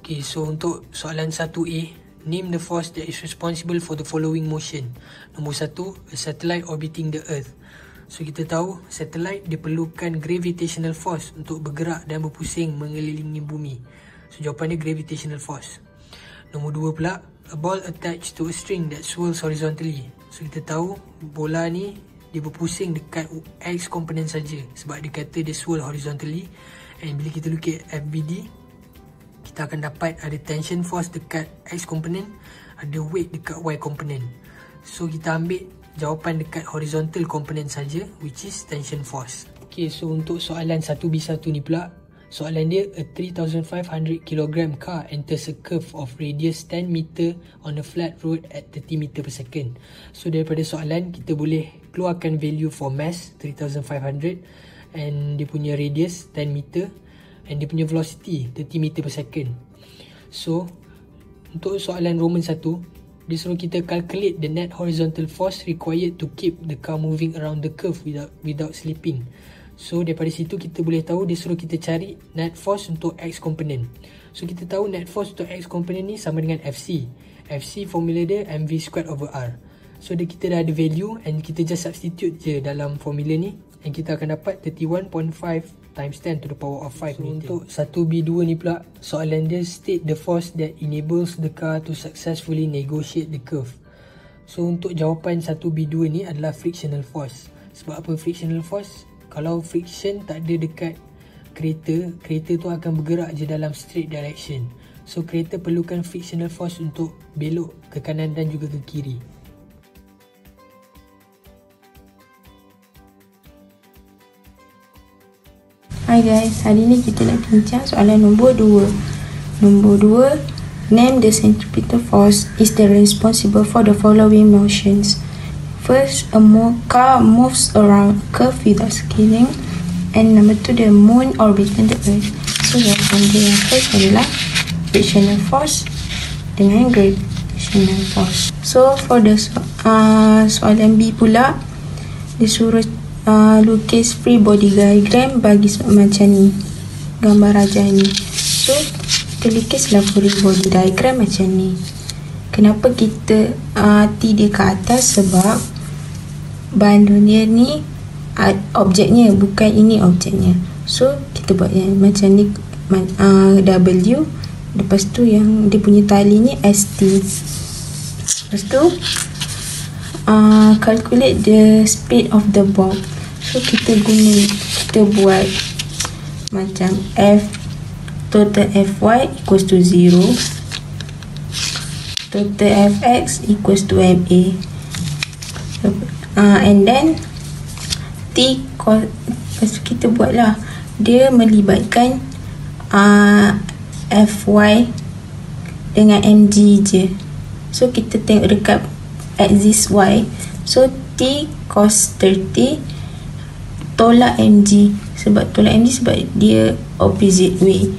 Okay, so untuk soalan 1A, name the force that is responsible for the following motion. Nombor 1, a satellite orbiting the Earth. So kita tahu satellite dia perlukan gravitational force untuk bergerak dan berpusing mengelilingi bumi. So jawapan dia gravitational force. Nombor 2 pula, a ball attached to a string that swirls horizontally. So kita tahu bola ni dia berpusing dekat X komponen saja sebab dia kata dia swirl horizontally. And bila kita look at FBD, kita akan dapat ada tension force dekat X komponen, ada weight dekat Y komponen. So kita ambil jawapan dekat horizontal komponen saja, which is tension force. Okay, so untuk soalan 1B1 ni pula, soalan dia, a 3,500 kg car enters a curve of radius 10 meter on a flat road at 30 meter per second. So daripada soalan, kita boleh keluarkan value for mass 3,500 and dia punya radius 10 meter and dia punya velocity 30 meter per second. So untuk soalan Roman 1, dia suruh kita calculate the net horizontal force required to keep the car moving around the curve without slipping. So daripada situ kita boleh tahu dia suruh kita cari net force untuk X component. So kita tahu net force untuk X component ni sama dengan FC. FC formula dia mv²/r. So kita dah ada value and kita just substitute je dalam formula ni and kita akan dapat 31.5 times 10 to the power of 5 meter. Untuk 1B2 ni pula, soalan dia state the force that enables the car to successfully negotiate the curve. So untuk jawapan 1B2 ni adalah frictional force. Sebab apa frictional force? Kalau friction tak ada dekat kereta tu akan bergerak je dalam straight direction. So kereta perlukan frictional force untuk belok ke kanan dan juga ke kiri. Hai guys, hari ni kita nak bincang soalan nombor 2. Nombor 2, name the centripetal force is the responsible for the following motions. First, a car moves around curve without skidding. And number 2, the moon orbiting the earth. So jawapan dia yang first adalah frictional force dengan gravitational force. So for the soalan B pula, dia suruh lukis free body diagram bagi macam ni, gambar rajah ni. So kita lukislah free body diagram macam ni. Kenapa kita T dia ke atas? Sebab bandul dia ni objeknya, bukan ini objeknya. So kita buat yang macam ni, W. Lepas tu yang dia punya tali ni ST. Lepas tu calculate the speed of the ball. So kita buat macam total Fy equals to 0, total Fx equals to Ma, and then T lepas tu kita buatlah, dia melibatkan Fy dengan mg je. So kita tengok dekat axis Y. So T cos 30 tolak mg, sebab dia opposite way,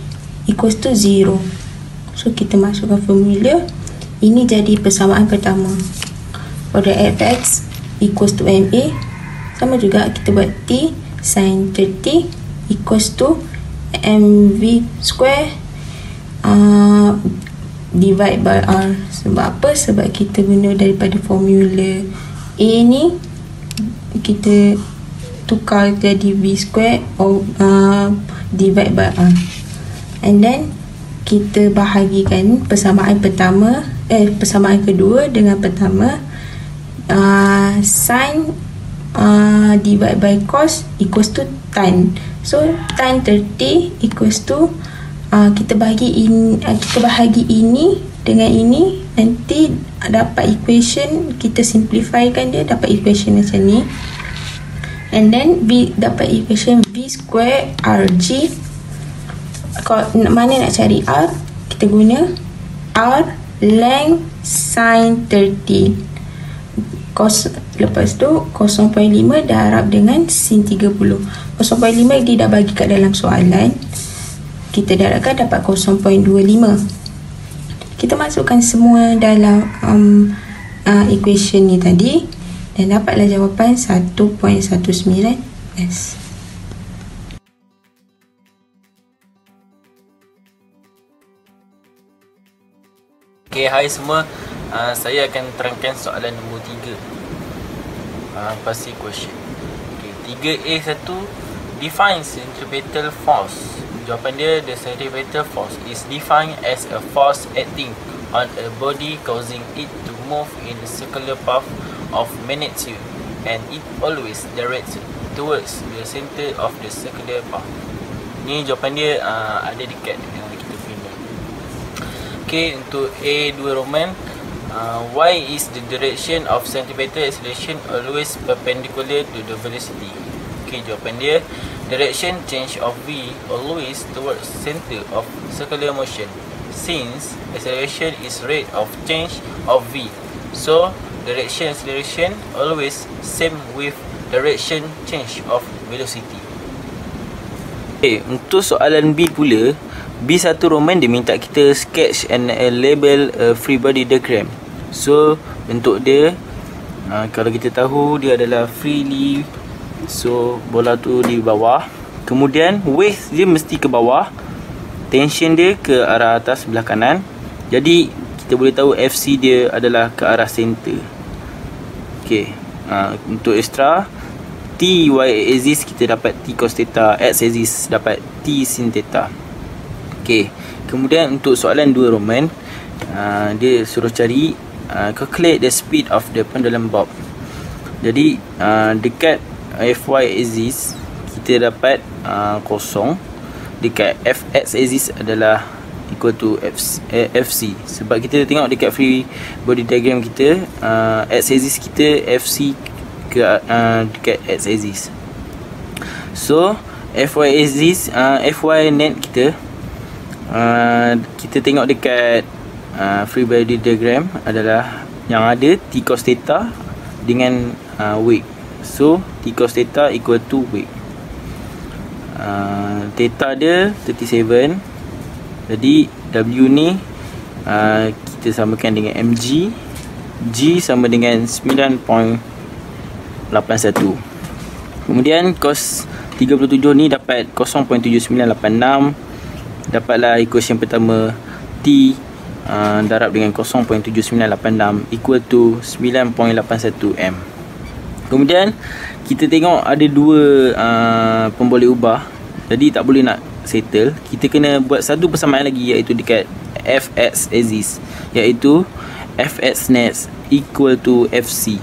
equals to 0. So kita masukkan formula. Ini jadi persamaan pertama. Pada Fx equals to Ma, sama juga kita buat T sin 30 equals to mv square divide by r. Sebab apa? Sebab kita guna daripada formula A ni, kita tukar jadi v square divide by r, and then kita bahagikan persamaan persamaan kedua dengan pertama. Sin divide by cos equals to tan. So tan 30 equals to kita bahagi ini dengan ini, nanti dapat equation, kita simplifykan dia, dapat equation macam ni. And then dapat equation v square rg. Mana nak cari r, kita guna r length sin 30 cos. Lepas tu 0.5 darab dengan sin 30. 0.5 dia dah bagi kat dalam soalan, kita darabkan dapat 0.25. Kita masukkan semua dalam equation ni tadi dan dapatlah jawapan 1.19S. Okay, hai semua. Saya akan terangkan soalan nombor 3. Pasti question. Okay, 3A1, define centripetal force. Jawapan dia, the centripetal force is defined as a force acting on a body causing it to move in a circular path of magnitude, and it always directs towards the center of the circular path. Ni jawapan dia ada dekat dengan kita punya. Okay, untuk A2 Roman, why is the direction of centripetal acceleration always perpendicular to the velocity? Okay, jawapan dia, direction change of V always towards center of circular motion, since acceleration is rate of change of V. So, direction acceleration always same with direction change of velocity. Okay, untuk soalan B pula, B1 Roman dia minta kita sketch and label a free body diagram. So, bentuk dia, kalau kita tahu dia adalah freely, so bola tu di bawah, kemudian weight dia mesti ke bawah, tension dia ke arah atas sebelah kanan. Jadi kita boleh tahu FC dia adalah ke arah center. Okay, untuk extra, T y axis kita dapat T cos theta, X axis dapat T sin theta. Okay, kemudian untuk soalan 2 Roman, dia suruh cari calculate the speed of the pendulum bob. Jadi dekat Fy axis kita dapat kosong, dekat Fx axis adalah equal to FC. Sebab kita tengok dekat free body diagram kita, X axis kita FC ke dekat X axis. So Fy axis, Fy net kita, kita tengok dekat free body diagram adalah yang ada T cos theta dengan weight. So T cos theta equal to weight. Theta dia 37. Jadi W ni kita samakan dengan mg. G sama dengan 9.81. Kemudian cos 37 ni dapat 0.7986. Dapatlah equation pertama, T darab dengan 0.7986 equal to 9.81 M. Kemudian kita tengok ada dua pemboleh ubah, jadi tak boleh nak settle. Kita kena buat satu persamaan lagi, iaitu dekat Fx axis, iaitu Fx net equal to Fc.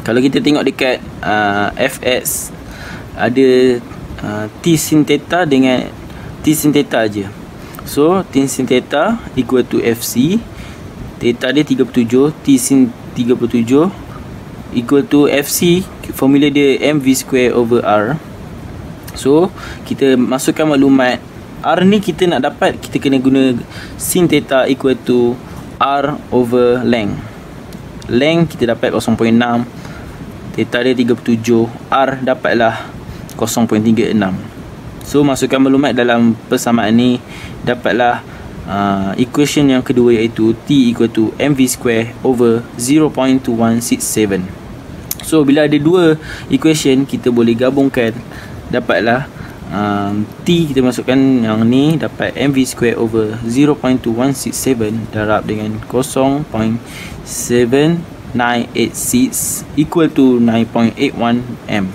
Kalau kita tengok dekat Fx ada T sin theta dengan T sin theta je. So T sin theta equal to Fc. Theta dia 37, T sin 37 equal to Fc. Formula dia mv square over r. So kita masukkan maklumat r ni, kita nak dapat, kita kena guna sin theta equal to r over length. Length kita dapat 0.6, theta dia 37, r dapatlah 0.36. So masukkan maklumat dalam persamaan ni, dapatlah equation yang kedua, iaitu T equal to mv square over 0.2167. So bila ada dua equation, kita boleh gabungkan, dapatlah T kita masukkan yang ni, dapat mv square over 0.2167 darab dengan 0.7986 equal to 9.81 M.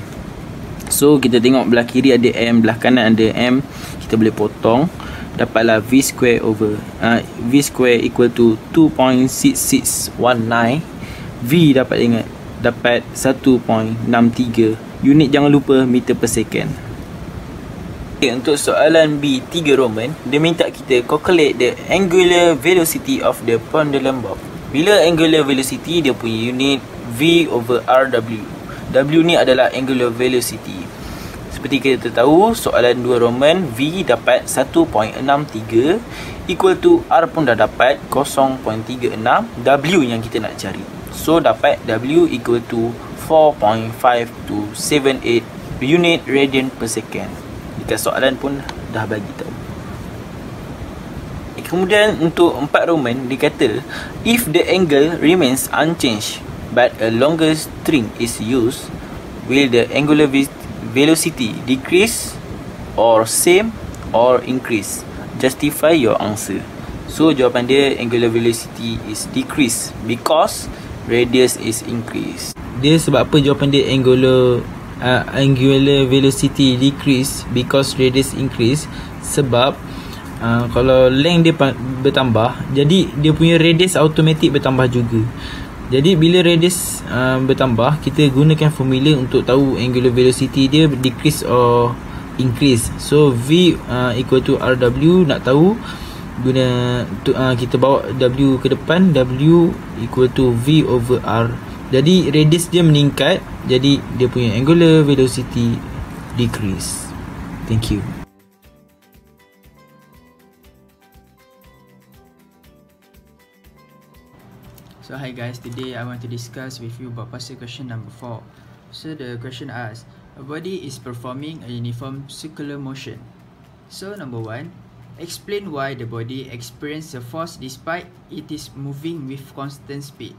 So kita tengok belah kiri ada M, belah kanan ada M, kita boleh potong, dapatlah V square over V square equal to 2.6619. V dapat 1.63. Unit jangan lupa meter per second. Okay, untuk soalan B 3 Roman, dia minta kita calculate the angular velocity of the pendulum bob. Bila angular velocity, dia punya unit V over RW. W ni adalah angular velocity. Seperti kita tahu, soalan 2 Roman, V dapat 1.63 equal to R pun dah dapat 0.36. W yang kita nak cari. So dapat W equal to 4.5278 unit radian per second. Dekat soalan pun dah bagi tahu. Kemudian untuk 4 Roman, dia kata if the angle remains unchanged but a longer string is used, will the angular velocity decrease or same or increase? Justify your answer. So jawapan dia angular velocity is decreased because radius is increased. Dia sebab apa jawapan dia angular velocity decrease because radius increase? Sebab kalau length dia bertambah, jadi dia punya radius automatic bertambah juga. Jadi bila radius bertambah, kita gunakan formula untuk tahu angular velocity dia decrease or increase. So V equal to RW, nak tahu kita bawa W ke depan, W equal to V over R. Jadi radius dia meningkat, jadi dia punya angular velocity decrease. Thank you. So hi guys, today I want to discuss with you about puzzle question number 4. So the question asks, a body is performing a uniform circular motion. So number 1, explain why the body experiences a force despite it is moving with constant speed.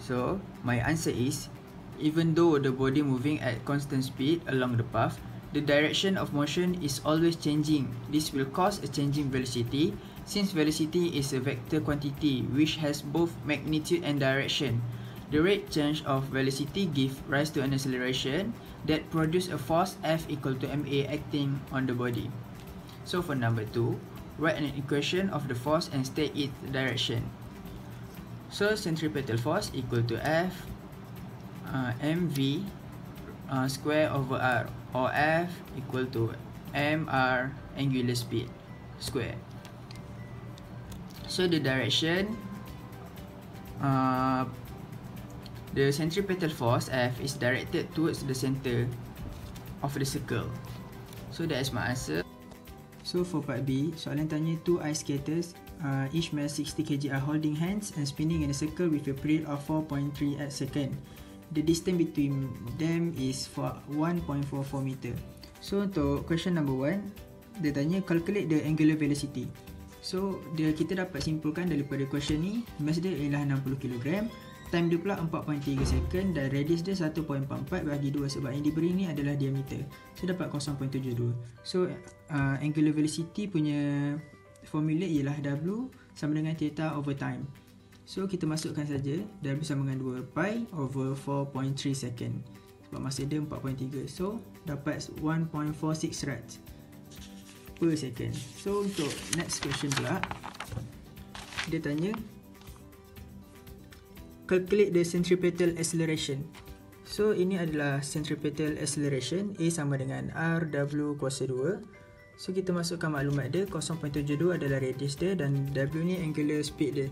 So my answer is, even though the body moving at constant speed along the path, the direction of motion is always changing. This will cause a changing velocity, since velocity is a vector quantity which has both magnitude and direction. The rate change of velocity gives rise to an acceleration that produces a force F equal to ma acting on the body. So for number 2, write an equation of the force and state its direction. So centripetal force equal to F mv square over r, or F equal to mr angular speed square. So the direction, the centripetal force F is directed towards the center of the circle. So that is my answer. So for part B, soalan tanya two ice skaters, each mass 60 kg are holding hands and spinning in a circle with a period of 4.3 at second. The distance between them is 1.44 meter. So untuk question number 1, dia tanya calculate the angular velocity. So kita dapat simpulkan daripada question ni, mass dia ialah 60 kg, time dia pula 4.3 second dan radius dia 1.44 bagi 2 sebab yang diberi ni adalah diameter. So dapat 0.72. So angular velocity punya formula ialah W sama dengan theta over time. So kita masukkan saja W sama dengan 2 pi over 4.3 second sebab masa dia 4.3. So dapat 1.46 rads per second. So untuk next question pula, dia tanya calculate the centripetal acceleration. So ini adalah centripetal acceleration, A sama dengan RW kuasa 2. So kita masukkan maklumat dia, 0.72 adalah radius dia dan W ni angular speed dia,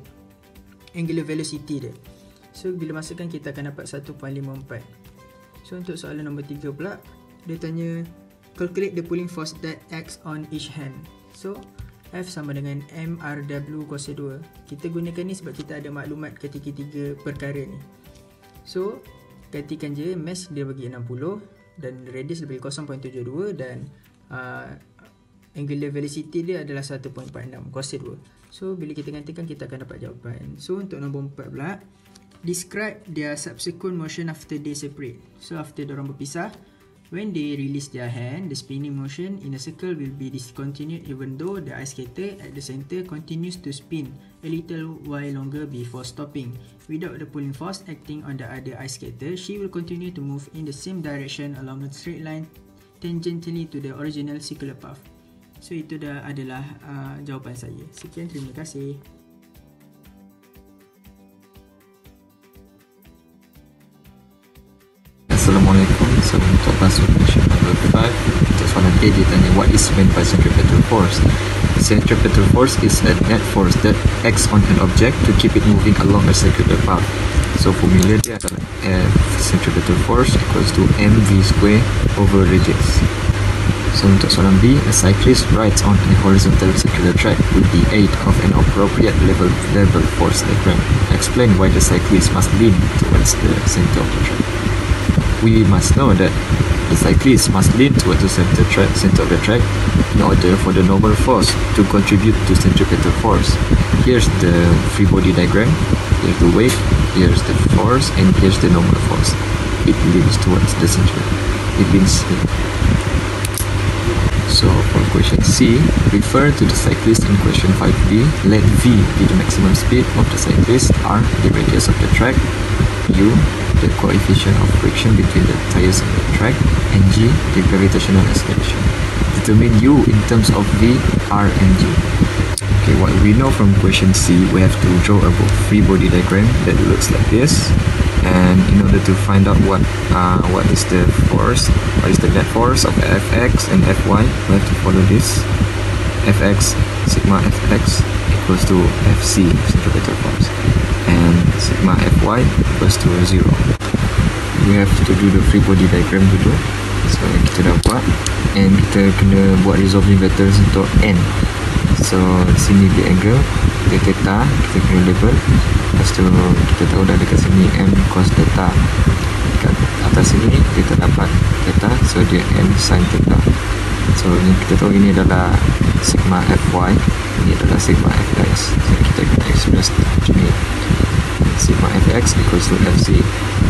angular velocity dia. So bila masukkan kita akan dapat 1.54. So untuk soalan nombor 3 pula, dia tanya calculate the pulling force that acts on each hand. So F sama dengan MRW kuasa 2. Kita gunakan ni sebab kita ada maklumat ketiga-tiga perkara ni. So gantikan je, mass dia bagi 60 dan radius dia bagi 0.72 dan angular velocity dia adalah 1.46 kuasa 2. So bila kita gantikan kita akan dapat jawapan. So untuk nombor 4 pula, describe their subsequent motion after they separate. So after diorang berpisah, when they release their hand, the spinning motion in a circle will be discontinued even though the ice skater at the center continues to spin a little while longer before stopping. Without the pulling force acting on the other ice skater, she will continue to move in the same direction along a straight line tangentially to the original circular path. So itu adalah jawapan saya. Sekian, terima kasih. Assalamualaikum. So untuk puzzle question number 5, untuk soalan A dia tanya what is meant by centripetal force. Centripetal force is a net force that acts on an object to keep it moving along a circular path. So formula dia adalah F centripetal force equals to mv square over radius. So untuk soalan B, a cyclist rides on a horizontal circular track with the aid of an appropriate level force diagram. Explain why the cyclist must lean towards the center of the track. We must know that the cyclist must lean towards the center of the track in order for the normal force to contribute to centripetal force. Here's the free body diagram. Here's the weight, here's the force, and here's the normal force. It leans towards the center. It leans here. So for question C, refer to the cyclist in question 5B. Let V be the maximum speed of the cyclist, R the radius of the track, U the coefficient of friction between the tires on the track, and G the gravitational acceleration. Determine U in terms of V, R, and G. Okay, what we know from question C, we have to draw a free body diagram that looks like this. And in order to find out what is the force, what is the net force of Fx and Fy, we have to follow this. Fx, sigma Fx equals to Fc, centripetal force, and sigma Fy equals to 0. We have to do the free body diagram dulu. So kita dah buat, and kita kena buat resolving vectors untuk n. So di sini di angle, dia theta, kita kena label. Lepas tu kita tahu dah dekat sini m cos theta. Dekat atas sini kita dapat theta, so dia m sin theta. So ini kita tahu ini adalah sigma Fy, ini adalah sigma Fx. So kita kena express macam ni. Sigma Fx equals to Fc.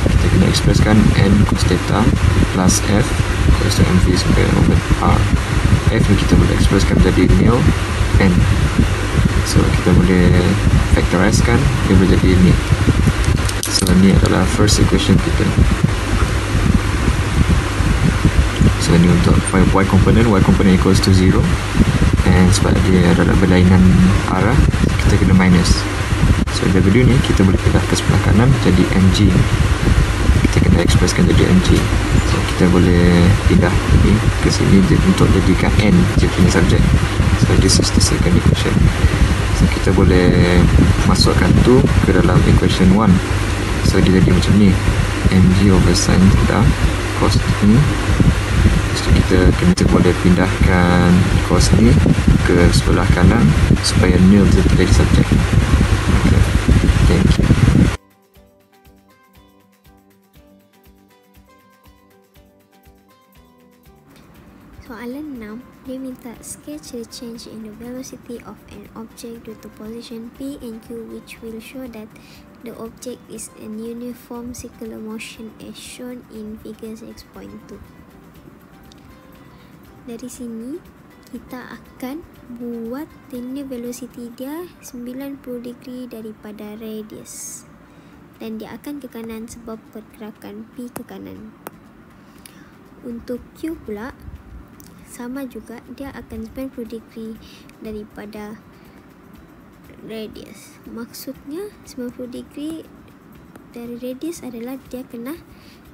Kita kena expresskan n cos theta plus f equals to mv square over r. F ni kita boleh expresskan jadi nil n. So kita boleh factorizekan, dia boleh jadi ni. So ni adalah first equation kita. So ni untuk y component equals to 0. And sebab dia adalah berlainan arah, kita kena minus. So W ni kita boleh pindah ke sebelah kanan jadi mg. Kita kena expresskan jadi mg. So kita boleh pindah ni ke sini untuk jadikan n je punya subjek. So this is the second equation. So kita boleh masukkan tu ke dalam equation 1. So dia jadi macam ni, mg over sin theta cos ni. So kita boleh pindahkan cos ni ke sebelah kanan supaya nil dia jadi subjek. Okay, thank you. Soalan 6, dia minta sketch the change in the velocity of an object due to position P and Q, which will show that the object is in uniform circular motion as shown in figure 6.2. Dari sini kita akan buat linear velocity dia 90 degree daripada radius, dan dia akan ke kanan sebab pergerakan P ke kanan. Untuk Q pula sama juga, dia akan 90 degree daripada radius. Maksudnya 90 degree dari radius adalah dia kena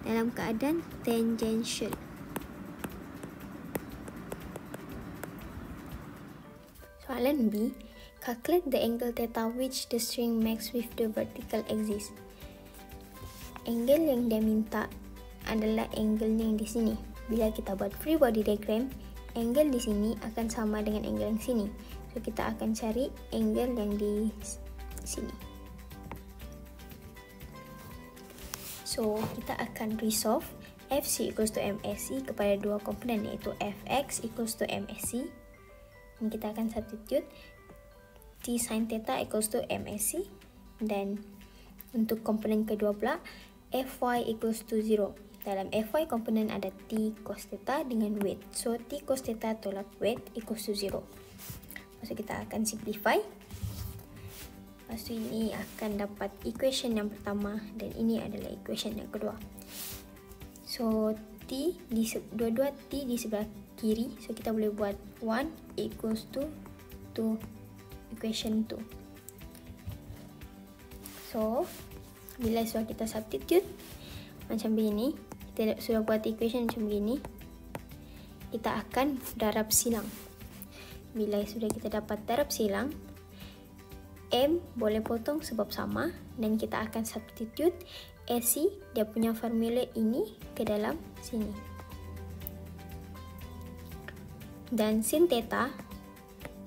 dalam keadaan tangential. Soalan B, calculate the angle theta which the string makes with the vertical axis. Angle yang dia minta adalah angle yang di sini. Bila kita buat free body diagram, angle di sini akan sama dengan angle yang sini. So kita akan cari angle yang di sini. So kita akan resolve Fc equals to MSc kepada dua komponen, iaitu Fx equals to MSc. Dan kita akan substitute T sin theta equals to MSc. Dan untuk komponen kedua pula, Fy equals to 0. Dalam Fy komponen ada T cos theta dengan weight. So T cos theta tolak weight equals to 0. Lepas tu kita akan simplify. Lepas tu ini akan dapat equation yang pertama, dan ini adalah equation yang kedua. So dua-dua T di sebelah kiri. So kita boleh buat 1 equals to equation 2. So bila sudah kita substitute macam begini, kita sudah buat equation macam begini, kita akan darab silang. Bila sudah kita dapat darab silang, M boleh potong sebab sama, dan kita akan substitute AC, dia punya formula ini, ke dalam sini. Dan sin theta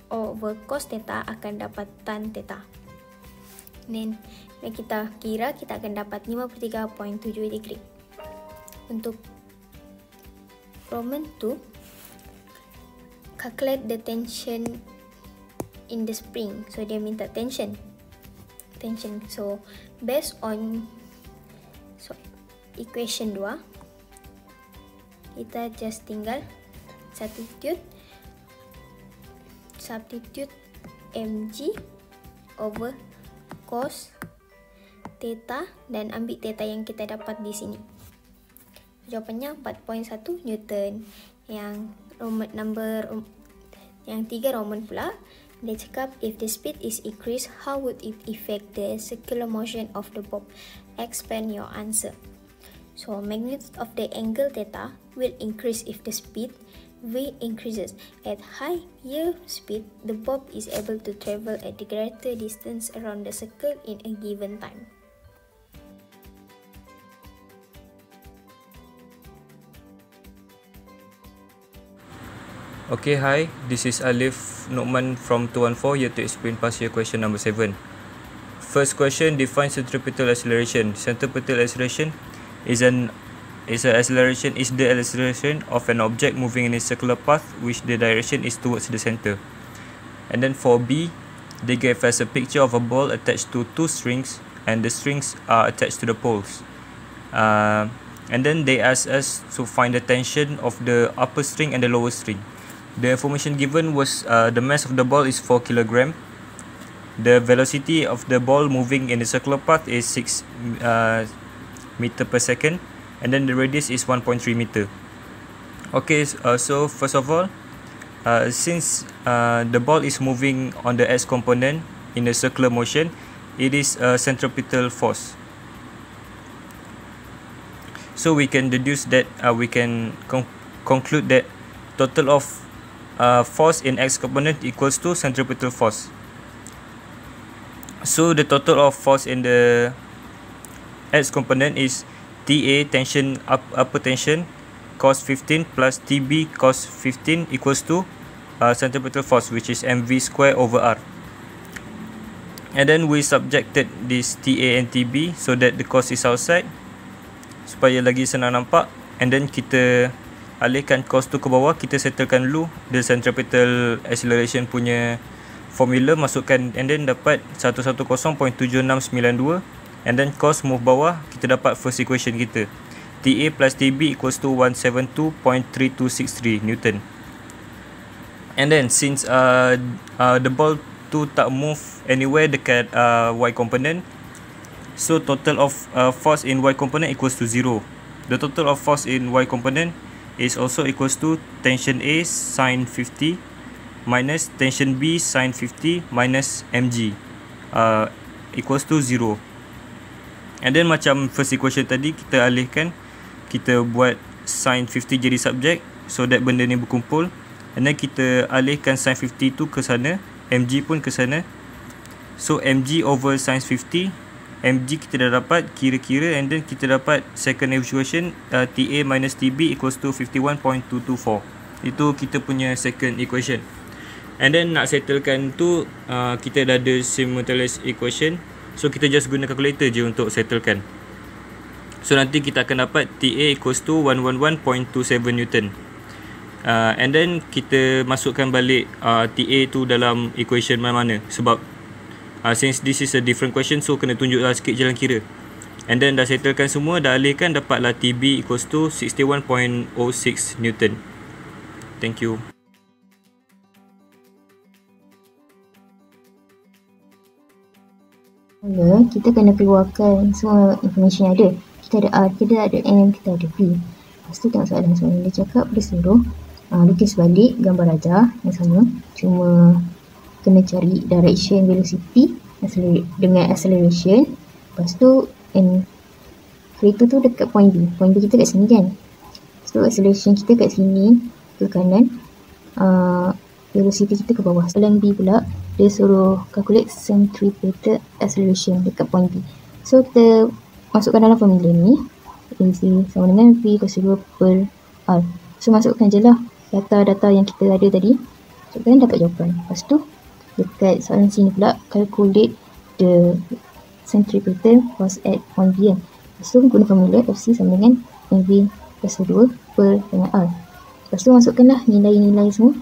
over cos theta akan dapat tan theta. Dan kita kira, kita akan dapat 53.7 degree. Untuk Roman 2, calculate the tension in the spring. So dia minta tension. So based on equation 2, kita just tinggal substitute substitute mg over cos theta dan ambil theta yang kita dapat di sini. Jawapannya 4.1 Newton. Yang tiga Roman pula, dia cakap if the speed is increased, how would it affect the circular motion of the bob? Expand your answer. So magnitude of the angle theta will increase if the speed v increases. At higher speed, the bob is able to travel at the greater distance around the circle in a given time. Okay, hi, this is Alif Nokman from 214 here to explain past year question number 7. First question, define centripetal acceleration. Centripetal acceleration is the acceleration of an object moving in a circular path which the direction is towards the center. And then for B, they gave us a picture of a ball attached to two strings and the strings are attached to the poles. And then they asked us to find the tension of the upper string and the lower string. The information given was the mass of the ball is 4 kg. The velocity of the ball moving in the circular path is 6 meter per second, and then the radius is 1.3 meter. Okay, so first of all, since the ball is moving on the x component in a circular motion, it is a centripetal force. So we can deduce that we can conclude that total of force in x component equals to centripetal force. So the total of force in the x component is TA tension upper tension cos 15 plus TB cos 15 equals to centripetal force, which is mv square over r. And then we subjected this TA and TB so that the cos is outside supaya lagi senang nampak, and then kita alihkan cos tu ke bawah, kita settlekan dulu the centripetal acceleration punya formula, masukkan and then dapat 110.7692, and then cos move bawah, kita dapat first equation kita, TA plus TB equals to 172.3263 Newton. And then since the ball tu tak move anywhere dekat y component, so total of force in y component equals to 0. The total of force in y component is also equals to tension A sin 50 minus tension B sin 50 minus mg equals to 0. And then macam first equation tadi, kita alihkan, kita buat sin 50 jadi subject so that benda ni berkumpul, and then kita alihkan sin 50 tu ke sana, mg pun ke sana, so mg over sin 50, mg kita dah dapat kira-kira, and then kita dapat second equation TA minus TB equals to 51.224. Itu kita punya second equation. And then nak settlekan tu, kita dah ada simultaneous equation, so kita just guna calculator je untuk settlekan. So nanti kita akan dapat TA equals to 111.27 Newton. And then kita masukkan balik TA tu dalam equation mana-mana, sebab since this is a different question, so kena tunjuklah sikit jalan kira. And then dah settlekan semua, dah alihkan, dapatlah TB equals to 61.06 Newton. Thank you. Kita kena keluarkan semua information yang ada. Kita ada R, kita ada M, kita ada P. Lepas tu tengok soalan dia cakap, dia suruh lukis balik gambar rajah yang sama, cuma kena cari direction velocity dengan acceleration. Lepas tu kereta tu dekat point B. Point B kita kat sini kan. So acceleration kita kat sini ke kanan, velocity kita ke bawah. Soalan B pula, dia suruh calculate centripetal acceleration dekat point B. So kita masukkan dalam formula ni, AC sama dengan V kuasa 2 per R. So masukkan je lah data-data yang kita ada tadi, masukkan, dapat jawapan. Lepas tu dekat soalan sini pula, calculate the centripetal force at point B kan. So guna formula FC sama dengan MV kuasa 2 per dengan R. Lepas tu masukkanlah nilai-nilai semua,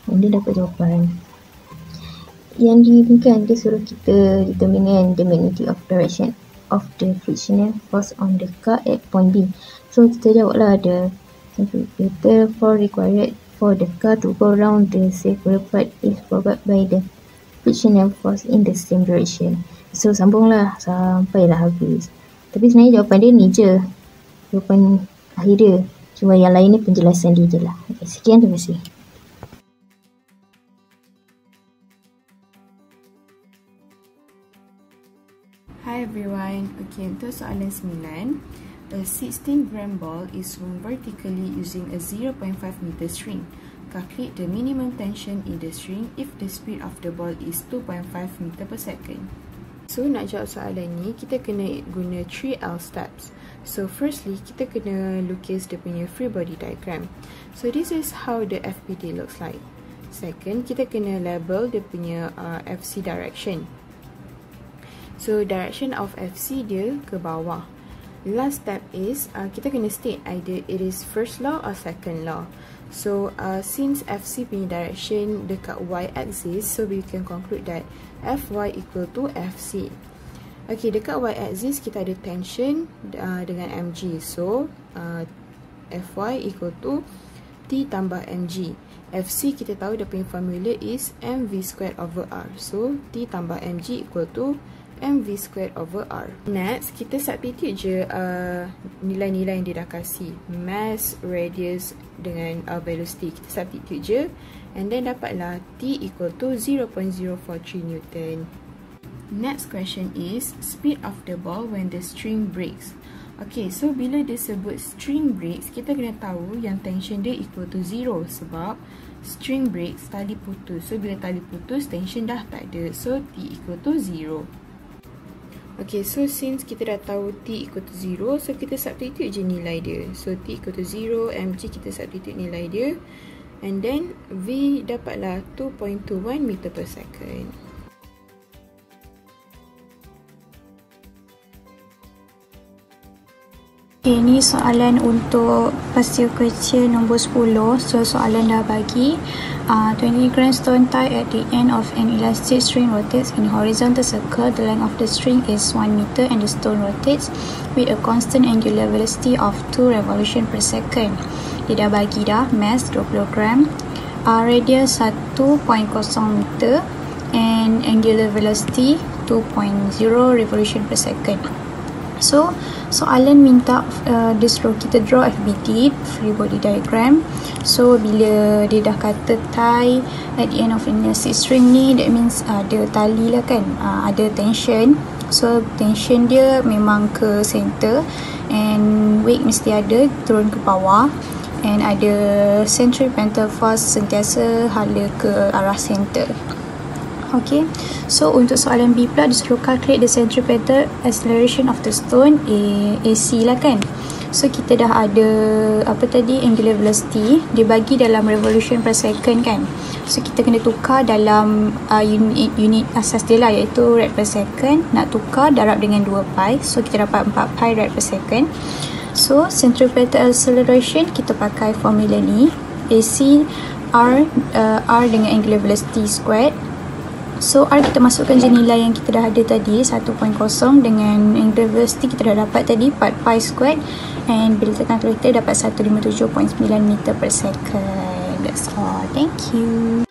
dan dia dapat jawapan. Yang diberikan, dia suruh kita determine the magnitude of direction of the frictional force on the car at point B. So kita jawablah the centripetal force required for the car to go round the circular part is provided by the frictional force in the same direction. So sambunglah sampailah habis. Tapi sebenarnya jawapan dia ni je, jawapan akhir dia. Cuma yang lain ni penjelasan dia je lah. Okay, sekian, terima kasih. Hi everyone. Okay, untuk soalan 9, a 16-gram ball is swung vertically using a 0.5 meter string. Calculate the minimum tension in the string if the speed of the ball is 2.5 meter per second. So nak jawab soalan ni, kita kena guna 3L steps. So firstly, kita kena lukis dia punya free body diagram. So this is how the FPD looks like. Second, kita kena label dia punya FC direction. So direction of FC dia ke bawah. Last step is kita kena state either it is first law or second law. So since FC punya direction dekat y axis, so we can conclude that Fy equal to FC. Okay, dekat y axis kita ada tension dengan mg. So Fy equal to T tambah mg. FC kita tahu dia punya formula is mv squared over r. So T tambah mg equal to mv squared over r. Next, kita substitute je nilai-nilai yang dia dah kasih. Mass, radius dengan velocity. Kita substitute je. And then dapatlah T equal to 0.043 Newton. Next question is speed of the ball when the string breaks. Okay, so bila dia sebut string breaks, kita kena tahu yang tension dia equal to 0 sebab string breaks, tali putus. So bila tali putus, tension dah tak ada. So T equal to 0. Okay, so since kita dah tahu T equal to 0, so kita substitute je nilai dia. So T equal to 0, mg kita substitute nilai dia. And then V dapatlah 2.21 meter per second. Okay, ni soalan untuk pastel question nombor 10. So soalan dah bagi 20 gram stone tied at the end of an elastic string rotates in horizontal circle. The length of the string is 1 meter and the stone rotates with a constant angular velocity of 2 revolution per second. Dia dah bagi dah mass 20 gram, radius 1.0 meter and angular velocity 2.0 revolution per second. So soalan minta dia suruh kita draw FBD, free body diagram. So bila dia dah kata tie at the end of an elastic string ni, that means ada tali lah kan, ada tension. So tension dia memang ke center and weight mesti ada turun ke bawah, and ada centripetal force sentiasa hala ke arah center. Okay, so untuk soalan B pula disuruh calculate the centripetal acceleration of the stone, AC lah kan. So kita dah ada apa tadi, angular velocity, dia bagi dalam revolution per second kan. So kita kena tukar dalam unit asas dia lah, iaitu rad per second. Nak tukar darab dengan 2 pi, so kita dapat 4 pi rad per second. So centripetal acceleration kita pakai formula ni, AC R dengan angular velocity squared. So R kita masukkan je nilai yang kita dah ada tadi 1.0 dengan angular velocity kita dah dapat tadi 4 pi squared, and bila tekan kereta dapat 157.9 meter per second. That's all. Thank you.